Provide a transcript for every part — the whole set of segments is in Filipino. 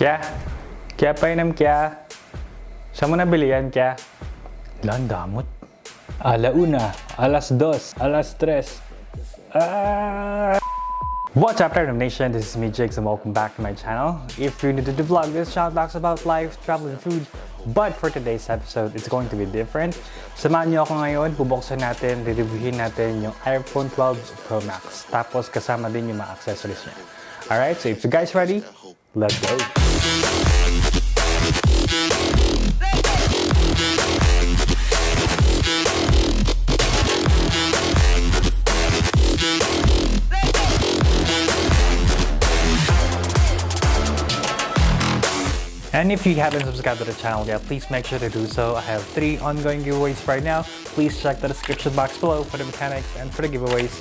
Kya? Kya painam kya? Saan mo nabili yan, kya? Lan damot. Alauna, alas dos, alas tres. What's up, Random Nation? This is me, Jake, and welcome back to my channel. If you're new to the vlog, this channel talks about life, travel, and food. But for today's episode, it's going to be different. Samahan niyo ako ngayon, bubuksan natin, re-reviewin natin yung iPhone 12 Pro Max. Tapos kasama din yung mga accessories niya. Alright, so if you guys ready, let's go! And if you haven't subscribed to the channel yet, please make sure to do so. I have 3 ongoing giveaways right now. Please check the description box below for the mechanics and for the giveaways.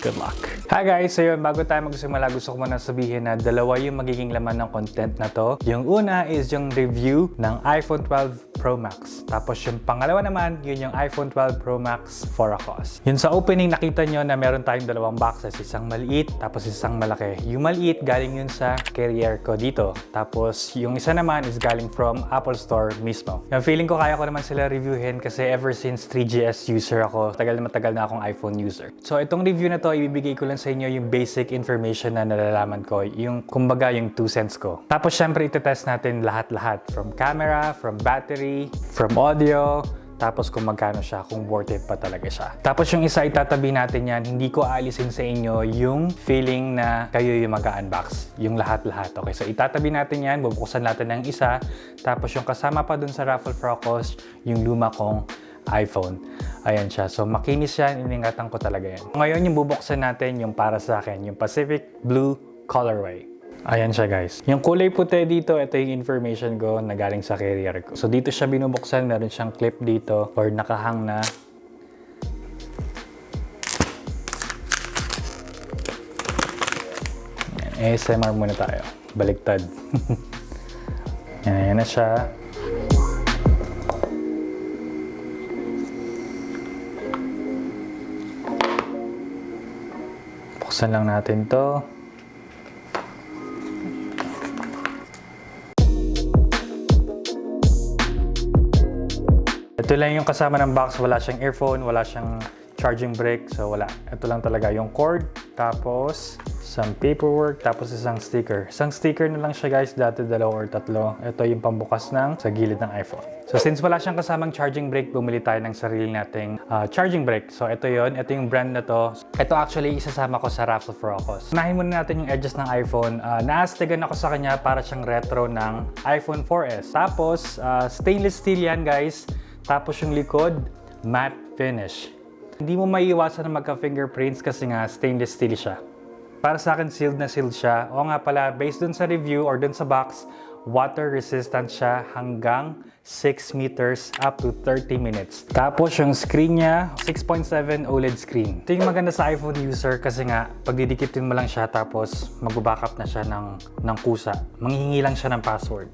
Good luck! Hi guys! So yun, bago tayo magsimula, gusto ko muna sabihin na dalawa yung magiging laman ng content na to. Yung una is yung review ng iPhone 12 Pro Max. Tapos yung pangalawa naman, yun yung iPhone 12 Pro Max for a cause. Yun sa opening, nakita nyo na meron tayong dalawang boxes. Isang maliit, tapos isang malaki. Yung maliit, galing yun sa carrier ko dito. Tapos yung isa naman is galing from Apple Store mismo. Yung feeling ko kaya ko naman sila reviewin kasi ever since 3GS user ako, matagal na akong iPhone user. So itong review na to, ibibigay ko lang sa inyo yung basic information na nalalaman ko. Yung kumbaga yung 2 cents ko. Tapos syempre itetest natin lahat-lahat. From camera, from battery, from audio, tapos kung magkano siya, kung worth it pa talaga siya. Tapos yung isa itatabi natin yan, hindi ko aalisin sa inyo yung feeling na kayo yung mag-unbox. Yung lahat-lahat. Okay, so itatabi natin yan, bubuksan natin ng isa, tapos yung kasama pa dun sa Raffle for a cause, yung luma kong iPhone. Ayan siya. So makinis yan, iningatan ko talaga yan. Ngayon yung bubuksan natin yung para sa akin, yung Pacific Blue Colorway. Ayan siya guys. Yung kulay puti dito, ito yung information ko na galing sa carrier ko. So dito siya binubuksan, meron siyang clip dito or nakahang na. Ayan, ASMR muna tayo. Baliktad. Ayan na siya. Buksan lang natin to. Ito lang yung kasama ng box, wala siyang earphone, wala siyang charging brick, so wala. Ito lang talaga yung cord, tapos some paperwork, tapos isang sticker. Isang sticker na lang siya guys, dati 2 or 3. Ito yung pambukas ng sa gilid ng iPhone. So since wala siyang kasamang charging brick, bumili tayo ng sarili nating charging brick. So ito yon, ito yung brand na to. Ito actually isasama ko sa Raffle for a cause. Unahin muna natin yung edges ng iPhone. Naastigan ako sa kanya para siyang retro ng iPhone 4S. Tapos stainless steel yan guys. Tapos yung likod, matte finish. Hindi mo maiiwasan na magka-fingerprints kasi nga stainless steel siya. Para sa akin, sealed na sealed siya. O nga pala, based dun sa review or dun sa box, water resistant siya hanggang 6 meters up to 30 minutes. Tapos yung screen niya, 6.7 OLED screen. Ito yung maganda sa iPhone user kasi nga, pag didikitin mo lang siya tapos mag-backup na siya ng kusa. Manghihingi lang siya ng password.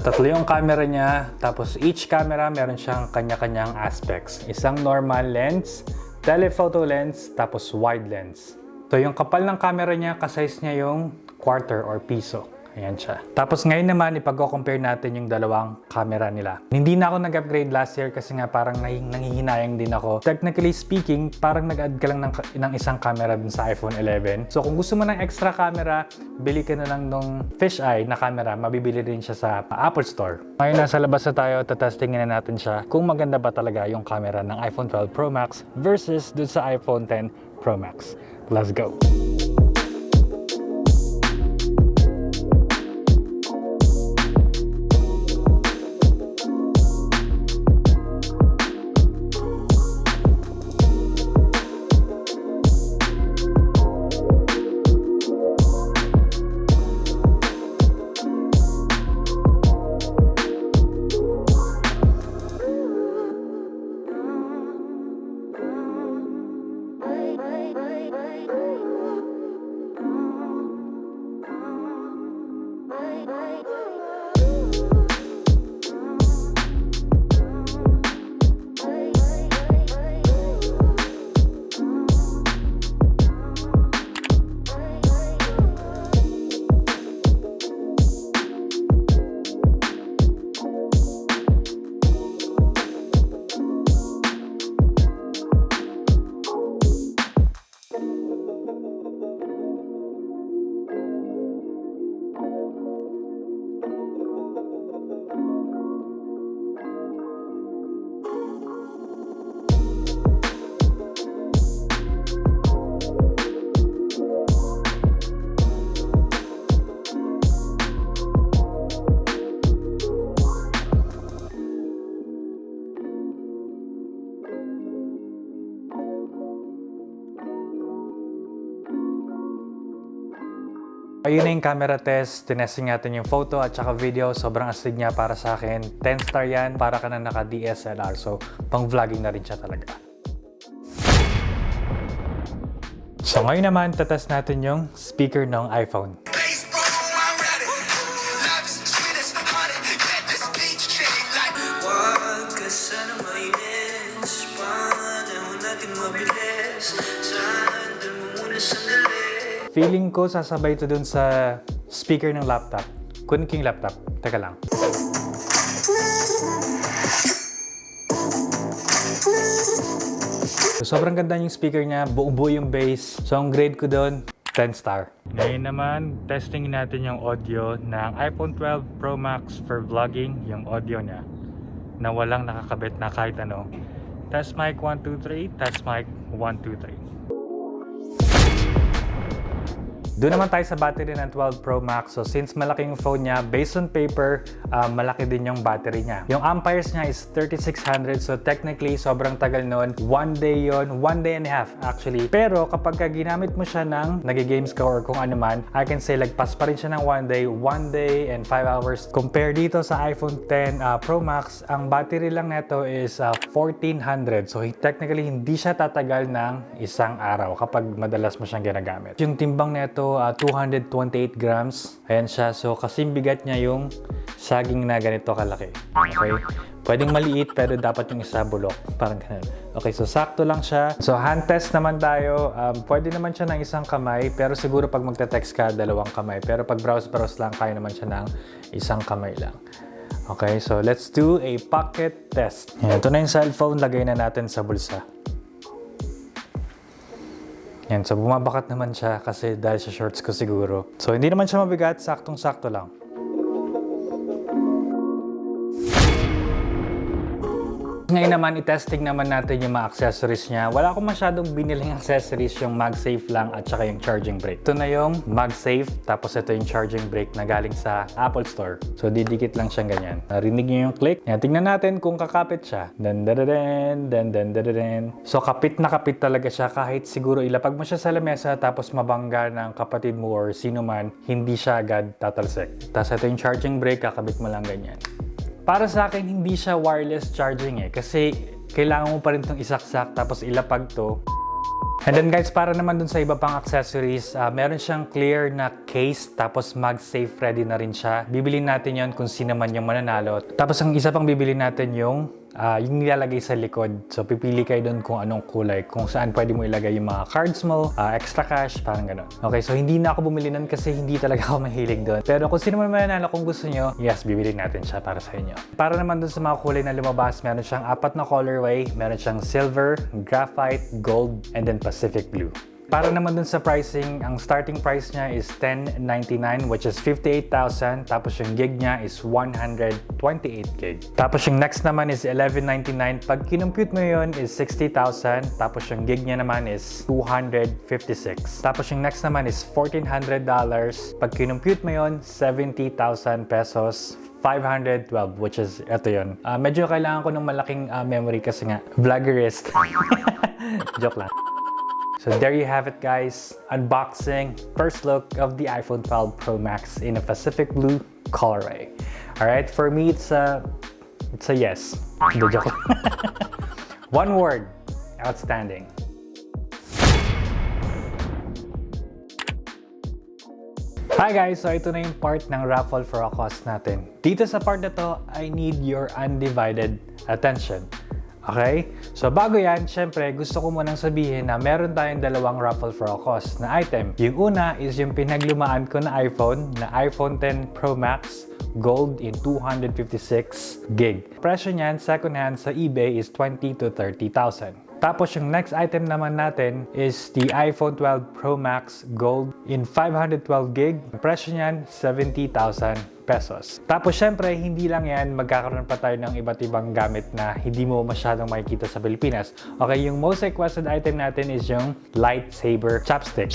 Tatlo yung camera niya, tapos each camera meron siyang kanya-kanyang aspects. Isang normal lens, telephoto lens, tapos wide lens. So yung kapal ng camera niya, kasize niya yung quarter or piso. Ayan siya. Tapos ngayon naman, ipag-compare natin yung dalawang camera nila. Hindi na ako nag-upgrade last year kasi nga parang nanghihinayang din ako. Technically speaking, parang nag-add ka lang ng isang camera dun sa iPhone 11. So kung gusto mo ng extra camera, bili ka na lang nung fisheye na camera. Mabibili rin siya sa Apple Store. Ngayon nasa labas na tayo, tatestingin na natin siya kung maganda ba talaga yung camera ng iPhone 12 Pro Max versus dun sa iPhone 10 Pro Max. Let's go! Ayun na yung camera test. Tinesting natin yung photo at saka video. Sobrang astig niya para sa akin. 10 star yan. Para ka na naka DSLR. So, pang vlogging na rin siya talaga. So, ngayon naman, tatest natin yung speaker ng iPhone. Feeling ko sasabay ito dun sa speaker ng laptop. Kunin ko yung laptop. Teka lang. So, sobrang ganda yung speaker niya. Buo-buo yung bass. So, ang grade ko dun, 10 star. Ngayon naman, testing natin yung audio ng iPhone 12 Pro Max for vlogging. Yung audio niya na walang nakakabit na kahit ano. Test mic 1, 2, 3. Test mic 1, 2, 3. Doon naman tayo sa battery ng 12 Pro Max. So since malaki yung phone niya, based on paper, malaki din yung battery niya. Yung amperes niya is 3600. So technically, sobrang tagal nun. 1 day yon, 1 day and a half actually. Pero kapag ginamit mo siya ng nag-games ka or kung ano man, I can say lagpas pa rin siya ng 1 day and 5 hours. Compare dito sa iPhone 10 Pro Max, ang battery lang neto is 1400. So technically, hindi siya tatagal ng isang araw kapag madalas mo siyang ginagamit. Yung timbang neto 228 grams. Ayan siya. So, kasing bigat niya yung saging na ganito kalaki. Okay? Pwedeng maliit pero dapat yung isa bulok. Parang ganun. Okay, so sakto lang siya. So, hand test naman tayo. Pwede naman siya ng isang kamay pero siguro pag magte-text ka, dalawang kamay. Pero pag browse-browse lang, kaya naman siya ng isang kamay lang. Okay, so let's do a pocket test. Yan, ito na yung cellphone. Lagay na natin sa bulsa. Yan, so bumabakat naman siya kasi dahil sa shorts ko siguro. So hindi naman siya mabigat, saktong-sakto lang. Ngayon naman, i-testing naman natin yung mga accessories niya. Wala akong masyadong biniling accessories, yung MagSafe lang at saka yung charging brick. Ito na yung MagSafe, tapos ito yung charging brick na galing sa Apple Store. So, didikit lang siyang ganyan. Narinig niyo yung click? Yan, tingnan natin kung kakapit siya. So, kapit na kapit talaga siya kahit siguro ilapag mo siya sa lamesa tapos mabangga ng kapatid mo or sino man, hindi siya agad tatalsik. Tapos ito yung charging brick, kakabit mo lang ganyan. Para sa akin, hindi siya wireless charging kasi kailangan mo pa rin itong isaksak tapos ilapag to. And then guys, para naman dun sa iba pang accessories, meron siyang clear na case tapos MagSafe ready na rin siya. Bibili natin yon kung sino man yung mananalo. Tapos ang isa pang bibili natin yung nilalagay sa likod. So pipili kayo dun kung anong kulay, kung saan pwede mo ilagay yung mga cards mo, extra cash, parang ganun. Okay, so hindi na ako bumili nun kasi hindi talaga ako mahilig dun. Pero kung sino man mananalo, kung gusto nyo, yes, bibili natin siya para sa inyo. Para naman dun sa mga kulay na lumabas, meron siyang 4 na colorway. Meron siyang silver, graphite, gold, and then Pacific blue. Para naman dun sa pricing, ang starting price niya is $1099 which is 58,000. Tapos yung gig niya is 128 gig. Tapos yung next naman is $1199. Pag kinompute mo yun is 60,000. Tapos yung gig niya naman is 256. Tapos yung next naman is $1,400. Pag kinompute mo yun, 70,000 pesos. 512, which is, ito yun. Medyo kailangan ko ng malaking memory kasi nga, vloggerist. Joke lang. So there you have it guys, unboxing, first look of the iPhone 12 Pro Max in a Pacific blue colorway. Alright, for me it's a yes. Hindi, joke. One word, outstanding. Hi guys! So ito na yung part ng raffle for a cause natin. Dito sa part na to, I need your undivided attention. Okay? So bago yan, syempre gusto ko munang sabihin na meron tayong dalawang raffle for a cause na item. Yung una is yung pinaglumaan ko na iPhone 10 Pro Max Gold in 256 gig. Presyo niyan second hand sa eBay is 20,000 to 30,000. Tapos yung next item naman natin is the iPhone 12 Pro Max Gold in 512 gig. Presyo niyan 70,000 pesos. Tapos syempre, hindi lang yan, magkakaroon pa tayo ng iba't ibang gamit na hindi mo masyadong makikita sa Pilipinas. Okay, yung most requested item natin is yung lightsaber chopstick.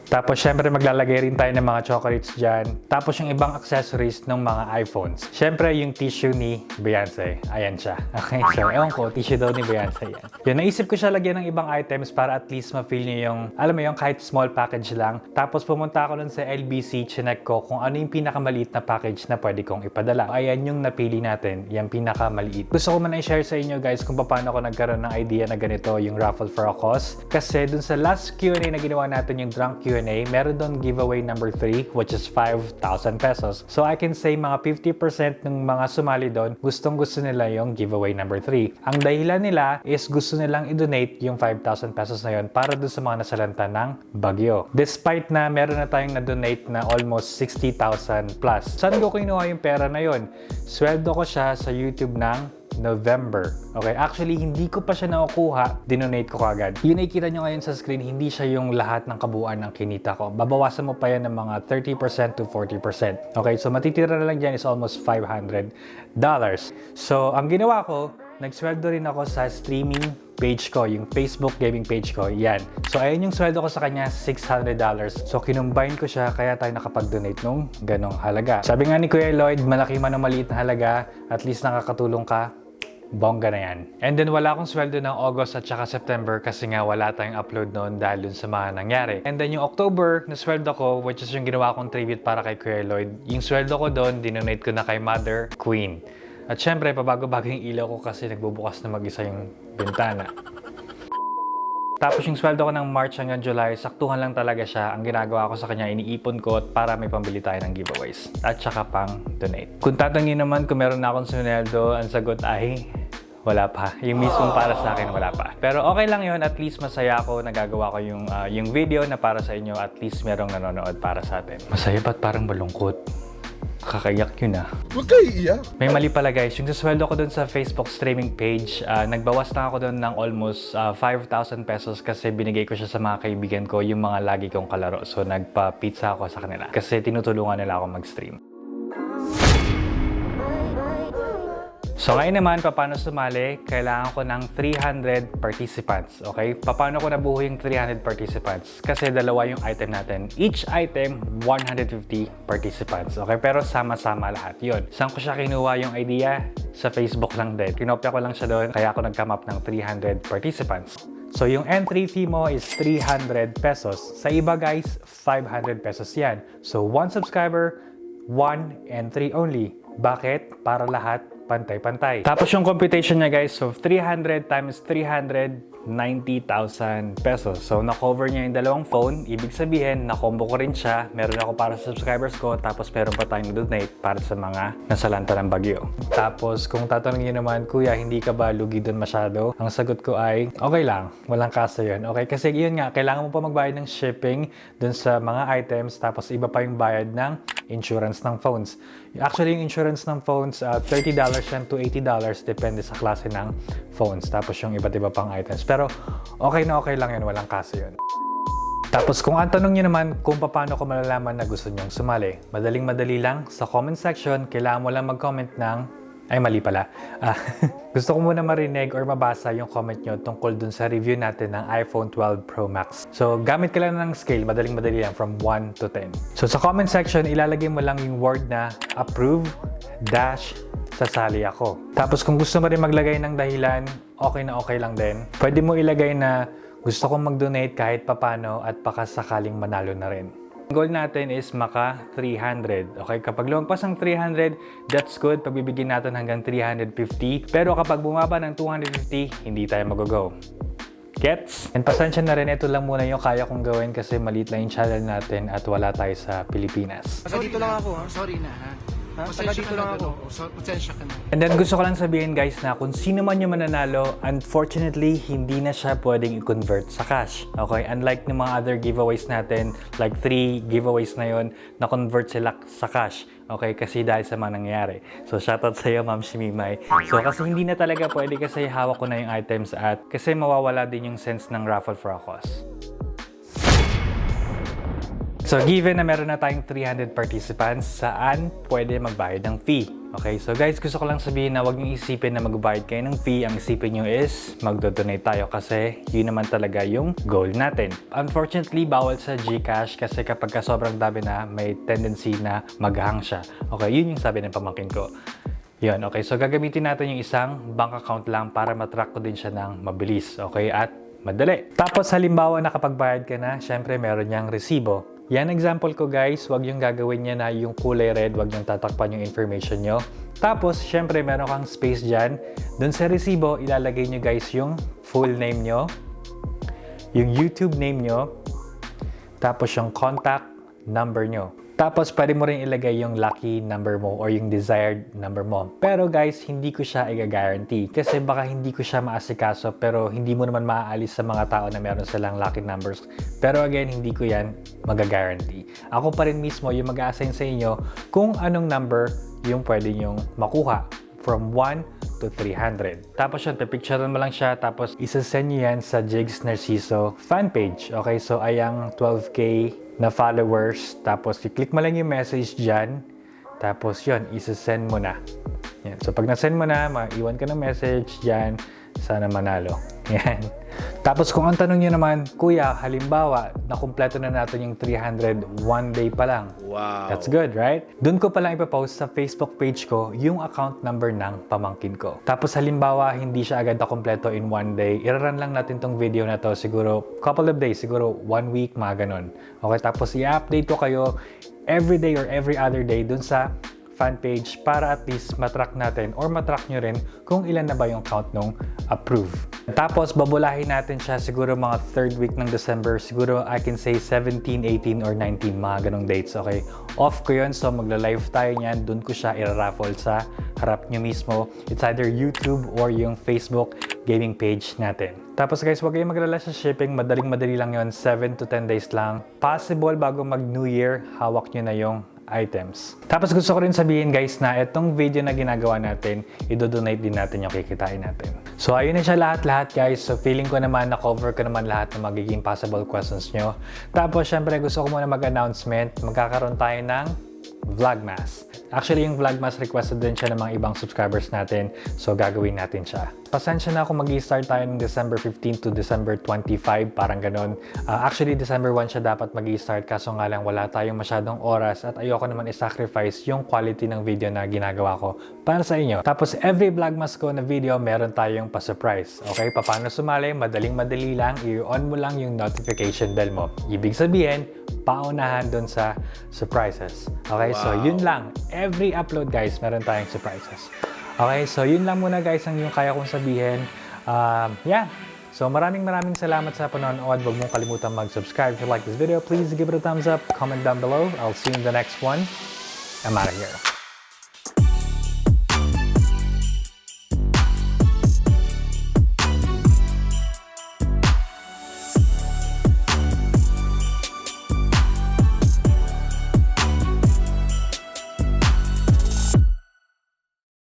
Tapos, syempre, maglalagay rin tayo ng mga chocolates dyan. Tapos, yung ibang accessories ng mga iPhones. Syempre, yung tissue ni Beyonce. Ayan siya. Okay, so, ewan ko, tissue daw ni Beyonce yan. Yun, naisip ko siya lagyan ng ibang items para at least ma-feel nyo yung, alam mo yung kahit small package lang. Tapos, pumunta ako nun sa LBC, chinek ko kung ano yung pinakamaliit na package na pwede kong ipadala. Ayan yung napili natin, yung pinakamaliit. Gusto ko man i-share sa inyo, guys, kung paano ako nagkaroon ng idea na ganito, yung raffle for a cause. Kasi, dun sa last Q&A na ginawa natin, yung drunk Q&A, meron doon giveaway number 3, which is 5,000 pesos. So I can say mga 50% ng mga sumali doon, gustong-gusto nila yung giveaway number 3. Ang dahilan nila is gusto nilang i-donate yung 5,000 pesos na yun para doon sa mga nasalanta ng bagyo. Despite na meron na tayong na-donate na almost 60,000 plus. Saan ko kinuha yung pera na yun? Sweldo ko siya sa YouTube ng November. Okay, actually, hindi ko pa siya nakukuha, dinonate ko kagad. Yung nakikita nyo ngayon sa screen, hindi siya yung lahat ng kabuuan ng kinita ko. Babawasan mo pa yan ng mga 30% to 40%. Okay, so matitira na lang dyan is almost $500. So, ang ginawa ko, nagsweldo rin ako sa streaming page ko, yung Facebook gaming page ko, yan. So, ayun yung sweldo ko sa kanya, $600. So, kinumbine ko siya, kaya tayo nakapag-donate nung ganong halaga. Sabi nga ni Kuya Lloyd, malaki man o maliit na halaga, at least nakakatulong ka, bongga na yan. And then wala akong sweldo ng August at saka September kasi nga wala tayong upload noon dahil dun sa mga nangyari. And then yung October na sweldo ko, which is yung ginawa kong tribute para kay Kuya Lloyd, yung sweldo ko doon, dinonate ko na kay Mother Queen. At syempre, pabago-bago yung ilaw ko kasi nagbubukas na mag-isa yung bintana. Tapos yung sweldo ko ng March hanggang July, saktuhan lang talaga siya. Ang ginagawa ko sa kanya, iniipon ko para may pambili tayo ng giveaways. At saka pang donate. Kung tatanungin naman kung meron na akong sweldo, ang sagot ay wala pa. Yung mismong para sa akin, wala pa. Pero okay lang yun. At least masaya ako. Nagagawa ko yung video na para sa inyo. At least merong nanonood para sa atin. Masaya ba't parang malungkot? Kakaiyak yun ah. Huwag kayo iiyak. May mali pala guys, yung sweldo ko dun sa Facebook streaming page, nagbawas na ako dun ng almost 5,000 pesos kasi binigay ko siya sa mga kaibigan ko, yung mga lagi kong kalaro. So nagpa-pizza ako sa kanila kasi tinutulungan nila ako mag-stream. So ngayon naman, paano sumali? Kailangan ko ng 300 participants, okay? Paano ko nabuo yung 300 participants? Kasi dalawa yung item natin. Each item, 150 participants, okay? Pero sama-sama lahat yun. Saan ko siya kinuha yung idea? Sa Facebook lang din. Kinopya ko lang siya doon, kaya ako nag-come up ng 300 participants. So yung entry fee mo is 300 pesos. Sa iba guys, 500 pesos yan. So 1 subscriber, 1 entry only. Bakit? Para lahat pantay-pantay. Tapos yung computation niya guys, so 300 times 300, 90,000 pesos. So na-cover niya yung dalawang phone. Ibig sabihin, na-combo ko rin siya. Meron ako para sa subscribers ko. Tapos meron pa tayong donate para sa mga nasalanta ng bagyo. Tapos kung tatanungin naman, Kuya, hindi ka ba lugi doon masyado? Ang sagot ko ay, okay lang. Walang kaso yun. Okay? Kasi yun nga, kailangan mo pa magbayad ng shipping doon sa mga items. Tapos iba pa yung bayad ng insurance ng phones. Actually, yung insurance ng phones, $30 yan to $80. Depende sa klase ng phones. Tapos yung iba't iba pang items. Pero okay na okay lang yun. Walang kaso yun. Tapos kung ang tanong nyo naman kung paano ko malalaman na gusto nyong sumali, madaling-madali lang. Sa comment section, kailangan mo lang mag-comment ng ay, mali pala. Gusto ko muna marinig or mabasa yung comment nyo tungkol dun sa review natin ng iPhone 12 Pro Max. So, gamit ka lang ng scale, madaling-madali lang from 1 to 10. So, sa comment section, ilalagay mo lang yung word na approve dash sasali ako. Tapos, kung gusto mo rin maglagay ng dahilan, okay na okay lang din. Pwede mo ilagay na gusto kong mag-donate kahit papano at baka sakaling manalo na rin. Ang goal natin is maka 300. Okay, kapag lumagpas ang 300, that's good. Pagbibigyan natin hanggang 350. Pero kapag bumaba ng 250, hindi tayo mag-go. Gets? And pasensya na rin, ito lang muna yung kaya kong gawin kasi maliit lang yung channel natin at wala tayo sa Pilipinas. Sorry dito lang ako ha. Sorry na ha. Pasensya Dito ka lang na ako. Pasensya ka na. And then gusto ko lang sabihin guys na kung sino man yung mananalo, unfortunately, hindi na siya pwedeng i-convert sa cash. Okay? Unlike ng mga other giveaways natin, like 3 giveaways na yon na-convert sila sa cash. Okay? Kasi dahil sa mga nangyayari. So, shoutout sa iyo, Ma'am Shimimay. So, kasi hindi na talaga pwede kasi hawak ko na yung items at kasi mawawala din yung sense ng raffle for a cause. So given na meron na tayong 300 participants, saan pwede magbayad ng fee? Okay, so guys, gusto ko lang sabihin na huwag niyo isipin na magbayad kayo ng fee. Ang isipin niyo is magdo-donate tayo kasi yun naman talaga yung goal natin. Unfortunately, bawal sa GCash kasi kapag sobrang dami na, may tendency na maghang siya. Okay, yun yung sabi ng pamangkin ko. Yun, okay, so gagamitin natin yung isang bank account lang para matrack ko din siya ng mabilis, okay, at madali. Tapos halimbawa nakapagbayad ka na, syempre meron niyang resibo. Yan example ko guys, wag yung gagawin niya na yung kulay red, wag yung tatakpan yung information nyo. Tapos, syempre meron kang space dyan. Doon sa resibo, ilalagay nyo guys yung full name nyo, yung YouTube name nyo, tapos yung contact number nyo. Tapos, pwede mo rin ilagay yung lucky number mo or yung desired number mo. Pero guys, hindi ko siya i-guarantee kasi baka hindi ko siya maasikaso pero hindi mo naman maaalis sa mga tao na meron silang lucky numbers. Pero again, hindi ko yan mag-guarantee. Ako pa rin mismo yung mag-a-assign sa inyo kung anong number yung pwede nyong makuha from 1 to 300. Tapos yun, pipicturean mo lang siya tapos isasend nyo yan sa Jigs Narciso fan page. Okay, so ayang 12K na followers. Tapos i-click mo lang yung message dyan. Tapos yun, isasend mo na. Yan. So pag nasend mo na, maiwan ka ng message dyan. Sana manalo. Yan. Tapos kung ang tanong nyo naman, Kuya, halimbawa, nakumpleto na natin yung 300 one day pa lang. Wow. That's good, right? Doon ko palang ipapost sa Facebook page ko yung account number ng pamangkin ko. Tapos halimbawa, hindi siya agad nakumpleto in one day. Iraran lang natin tong video na to siguro couple of days, siguro 1 week, mga ganun. Okay, tapos i-update ko kayo every day or every other day dun sa fan page para at least matrack natin or matrack nyo rin kung ilan na ba yung count nung approve. Tapos babulahin natin siya siguro mga 3rd week ng December, siguro I can say 17, 18, or 19, mga ganong dates, okay? Off ko yun, so magla-live tayo niyan, dun ko siya i-raffle sa harap nyo mismo. It's either YouTube or yung Facebook gaming page natin. Tapos guys, huwag kayong maglala sa shipping, madaling-madali lang yon, 7 to 10 days lang. Possible bago mag New Year, hawak nyo na yung items. Tapos gusto ko rin sabihin guys na itong video na ginagawa natin, i-donate din natin yung kikitain natin. So ayun na siya lahat-lahat guys. So feeling ko naman na-cover ko naman lahat ng magiging possible questions nyo. Tapos syempre gusto ko muna mag-announcement. Magkakaroon tayo ng Vlogmas. Actually, yung Vlogmas requested din siya ng mga ibang subscribers natin. So, gagawin natin siya. Pasensya na kung mag-i-start tayo ng December 15 to December 25, parang ganon. Actually, December 1 siya dapat mag-i-start kaso nga lang wala tayong masyadong oras at ayoko naman i-sacrifice yung quality ng video na ginagawa ko para sa inyo. Tapos, every Vlogmas ko na video, meron tayong pa-surprise. Okay? Paano sumali? Madaling-madali lang. I-on mo lang yung notification bell mo. Ibig sabihin, paunahan dun sa surprises. Okay? Wow. So, yun lang. Every upload, guys, meron tayong surprises. Okay? So, yun lang muna, guys, ang yung kaya kong sabihin. Yeah. So, maraming salamat sa panonood. Huwag mong kalimutan mag-subscribe. If you like this video, please give it a thumbs up. Comment down below. I'll see you in the next one. I'm out of here.